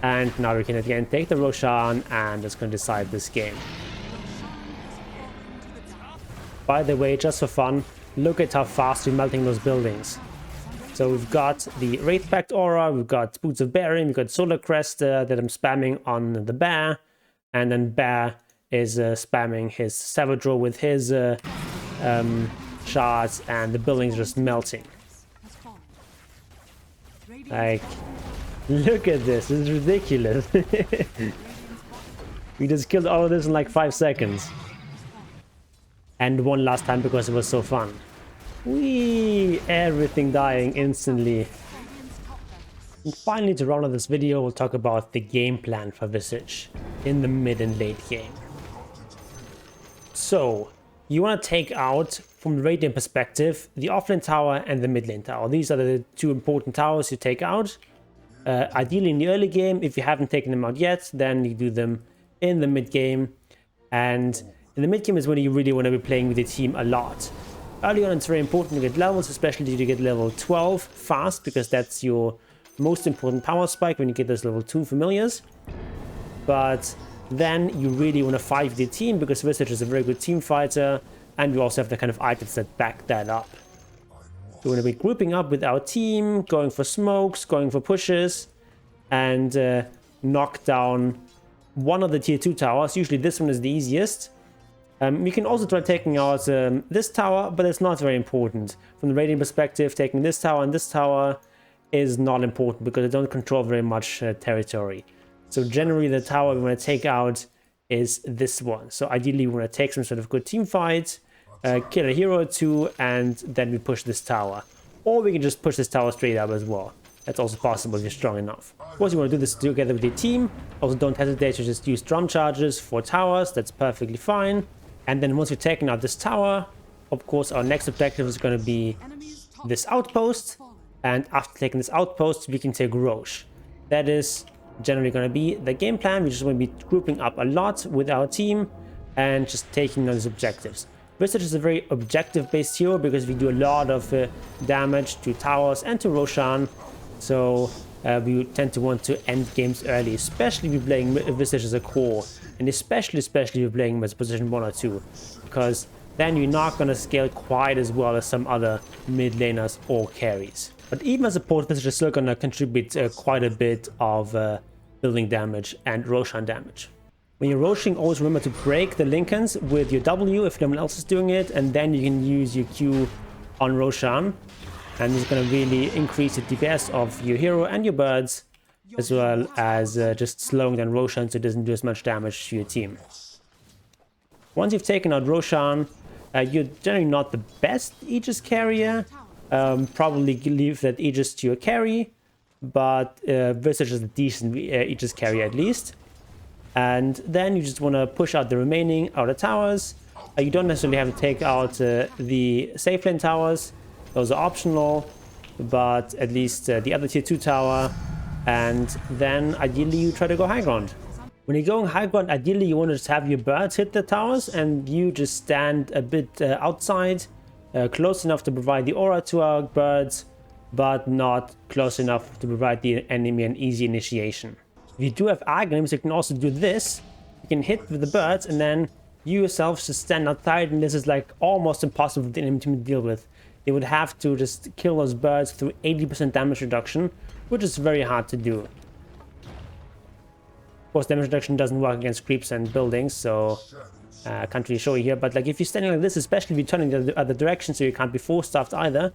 and now we can again take the Roshan, and it's going to decide this game. By the way, just for fun, look at how fast we're melting those buildings. So we've got the Wraith Pact Aura, we've got Boots of Bearing, we've got Solar Crest that I'm spamming on the Bear, and then Bear is spamming his Savage with his shards, and the building's just melting. Like, look at this, this is ridiculous. We just killed all of this in like 5 seconds. And one last time because it was so fun. Whee! Everything dying instantly. And finally, to round out this video, we'll talk about the game plan for Visage in the mid and late game. So, you want to take out, from the radiant perspective, the offlane tower and the mid lane tower. These are the 2 important towers you take out. Ideally in the early game. If you haven't taken them out yet, then you do them in the mid game. And in the mid game is when you really want to be playing with your team a lot. Early on it's very important to get levels, especially to get level 12 fast, because that's your most important power spike when you get those level 2 familiars. But then you really want to fight with your team, because Visage is a very good team fighter, and we also have the kind of items that back that up. We're going to be grouping up with our team, going for smokes, going for pushes, and knock down one of the tier 2 towers. Usually this one is the easiest. We can also try taking out this tower, but it's not very important. From the rating perspective, taking this tower and this tower is not important because they don't control very much territory. So generally the tower we want to take out is this one. So ideally we want to take some sort of good team fight, kill a hero or two, and then we push this tower. Or we can just push this tower straight up as well. That's also possible if you're strong enough. Of course, you want to do this together with your team. Also, don't hesitate to just use drum charges for towers. That's perfectly fine. And then once we've taken out this tower, of course, our next objective is going to be this outpost. And after taking this outpost, we can take Roche. That is generally going to be the game plan. We just want to be grouping up a lot with our team and just taking those objectives. Visage is a very objective-based hero because we do a lot of damage to towers and to Roshan. So we tend to want to end games early, especially if you're playing Visage as a core, and especially if you're playing as position 1 or 2, because then you're not going to scale quite as well as some other mid laners or carries. But even as a support, Visage is still going to contribute quite a bit of building damage and Roshan damage. When you're Roshing, always remember to break the Lincolns with your W if no one else is doing it, and then you can use your Q on Roshan. And it's going to really increase the DPS of your hero and your birds, as well as just slowing down Roshan so it doesn't do as much damage to your team. Once you've taken out Roshan, you're generally not the best Aegis carrier. Probably leave that Aegis to your carry, but Visage is a decent Aegis carrier at least. And then you just want to push out the remaining outer towers. You don't necessarily have to take out the safe lane towers. Those are optional, but at least the other tier 2 tower, and then ideally you try to go high ground. When you're going high ground, ideally you want to just have your birds hit the towers and you just stand a bit outside, close enough to provide the aura to our birds, but not close enough to provide the enemy an easy initiation. If you do have Aghanim's, you can also do this. You can hit with the birds and then you yourself just stand outside, and this is like almost impossible for the enemy to deal with. They would have to just kill those birds through 80% damage reduction, which is very hard to do. Of course, damage reduction doesn't work against creeps and buildings, so I can't really show you here. But like if you're standing like this, especially if you're turning the other direction, so you can't be force-staffed either.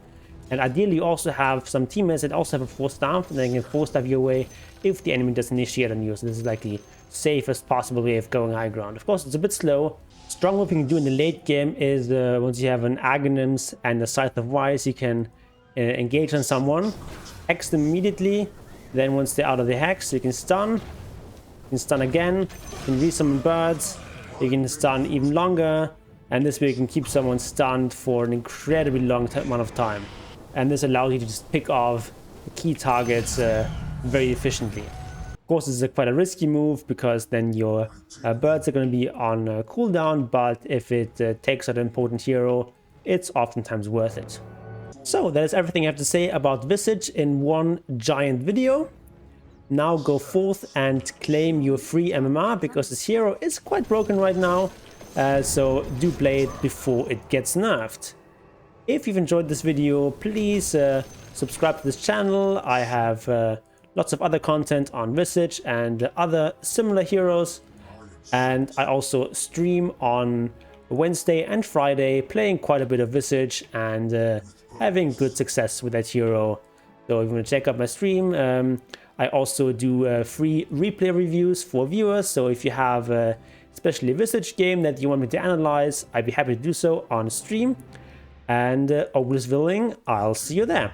And ideally, you also have some teammates that also have a force-staff, and they can force-staff your way if the enemy does initiate on you. So this is like the safest possible way of going high ground. Of course, it's a bit slow. Strong what you can do in the late game is once you have an Aghanim's and a Scythe of Wise, you can engage on someone, hex them immediately. Then once they're out of the hex, you can stun again, you can resummon birds, you can stun even longer, and this way you can keep someone stunned for an incredibly long amount of time. And this allows you to just pick off key targets very efficiently. Of course, this is quite a risky move because then your birds are going to be on cooldown, but if it takes out an important hero, it's oftentimes worth it. So that is everything I have to say about Visage in one giant video. Now go forth and claim your free MMR because this hero is quite broken right now, so do play it before it gets nerfed. If you've enjoyed this video, please subscribe to this channel. I have lots of other content on Visage and other similar heroes, and I also stream on Wednesday and Friday playing quite a bit of Visage and having good success with that hero. So if you want to check out my stream, I also do free replay reviews for viewers. So if you have especially a Visage game that you want me to analyze, I'd be happy to do so on stream. And always willing, I'll see you there.